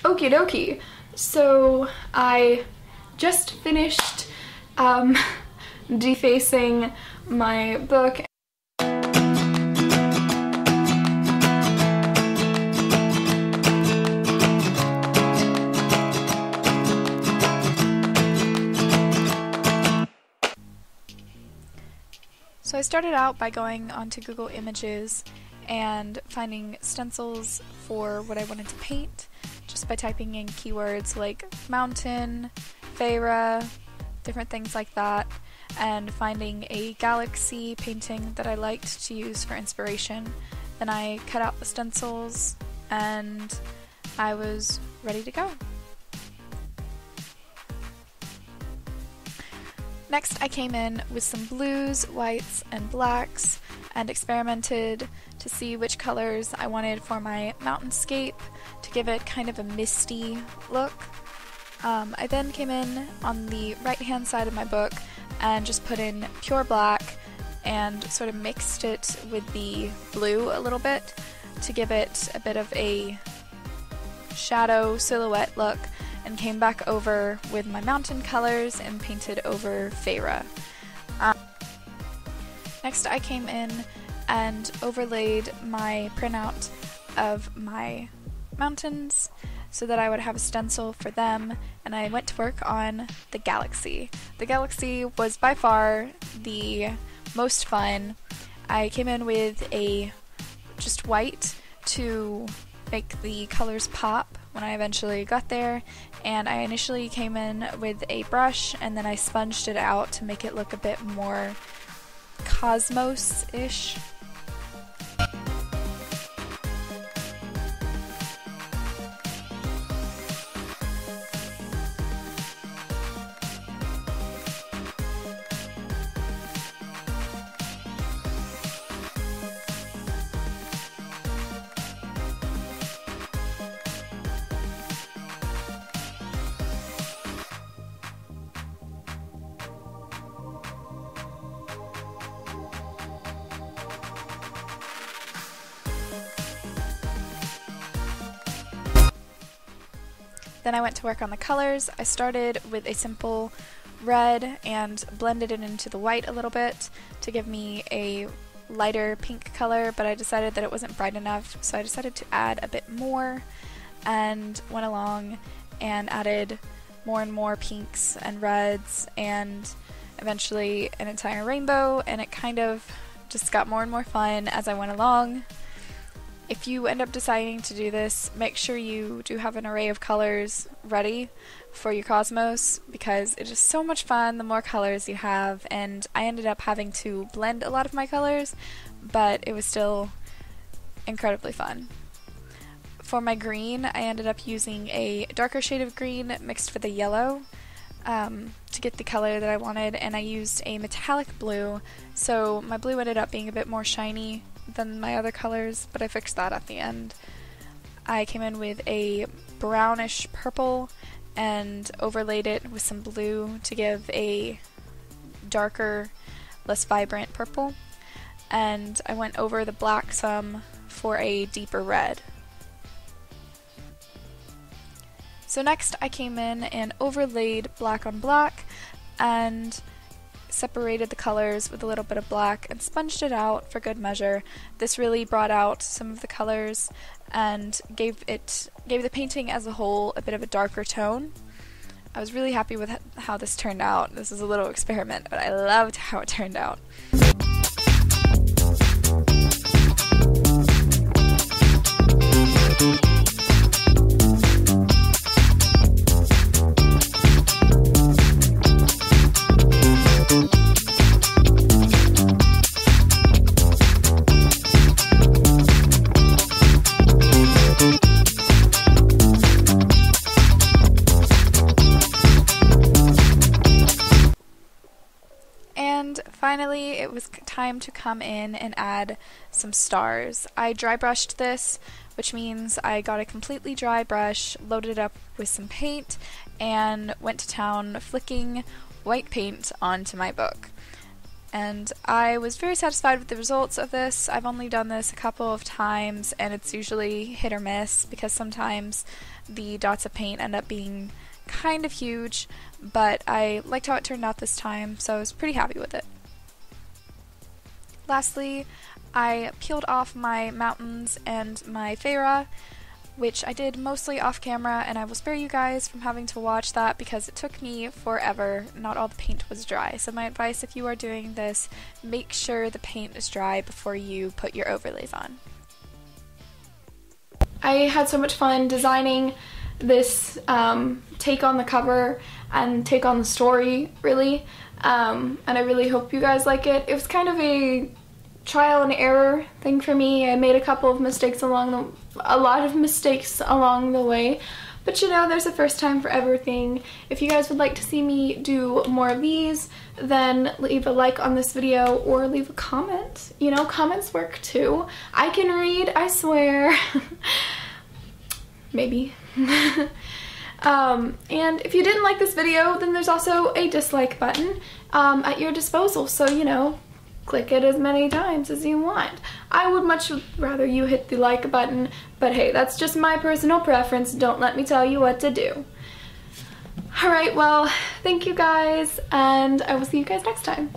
Okie dokie. So I just finished defacing my book. So I started out by going onto Google Images and finding stencils for what I wanted to paint just by typing in keywords like mountain, Feyre, different things like that, and finding a galaxy painting that I liked to use for inspiration. Then I cut out the stencils and I was ready to go. Next, I came in with some blues, whites, and blacks and experimented to see which colors I wanted for my mountainscape to give it kind of a misty look. I then came in on the right-hand side of my book and just put in pure black and sort of mixed it with the blue a little bit to give it a bit of a shadow silhouette look, and came back over with my mountain colors and painted over Feyre. Next I came in and overlaid my printout of my mountains so that I would have a stencil for them, and I went to work on the galaxy. The galaxy was by far the most fun. I came in with a just white to make the colors pop when I eventually got there, and I initially came in with a brush and then I sponged it out to make it look a bit more cosmos-ish. Then I went to work on the colors. I started with a simple red and blended it into the white a little bit to give me a lighter pink color, but I decided that it wasn't bright enough, so I decided to add a bit more and went along and added more and more pinks and reds and eventually an entire rainbow, and it kind of just got more and more fun as I went along. If you end up deciding to do this, make sure you do have an array of colors ready for your cosmos, because it is so much fun the more colors you have, and I ended up having to blend a lot of my colors, but it was still incredibly fun. For my green, I ended up using a darker shade of green mixed with a yellow to get the color that I wanted, and I used a metallic blue, so my blue ended up being a bit more shiny than my other colors, but I fixed that at the end. I came in with a brownish purple and overlaid it with some blue to give a darker, less vibrant purple, and I went over the black some for a deeper red. So next I came in and overlaid black on black and separated the colors with a little bit of black and sponged it out for good measure. This really brought out some of the colors and gave the painting as a whole a bit of a darker tone. I was really happy with how this turned out. This is a little experiment, but I loved how it turned out. Finally, it was time to come in and add some stars. I dry brushed this, which means I got a completely dry brush, loaded it up with some paint, and went to town flicking white paint onto my book. And I was very satisfied with the results of this. I've only done this a couple of times, and it's usually hit or miss because sometimes the dots of paint end up being kind of huge, but I liked how it turned out this time, so I was pretty happy with it. Lastly, I peeled off my mountains and my Feyre, which I did mostly off camera, and I will spare you guys from having to watch that because it took me forever. Not all the paint was dry. So my advice, if you are doing this, make sure the paint is dry before you put your overlays on. I had so much fun designing this take on the cover and take on the story, really, and I really hope you guys like it. It was kind of a trial and error thing for me. I made a lot of mistakes along the way, but you know, there's a first time for everything. If you guys would like to see me do more of these, then leave a like on this video or leave a comment. You know, comments work too. I can read, I swear. Maybe. And if you didn't like this video, then there's also a dislike button at your disposal, so you know, click it as many times as you want. I would much rather you hit the like button, but hey, that's just my personal preference. Don't let me tell you what to do. Alright, well, thank you guys, and I will see you guys next time.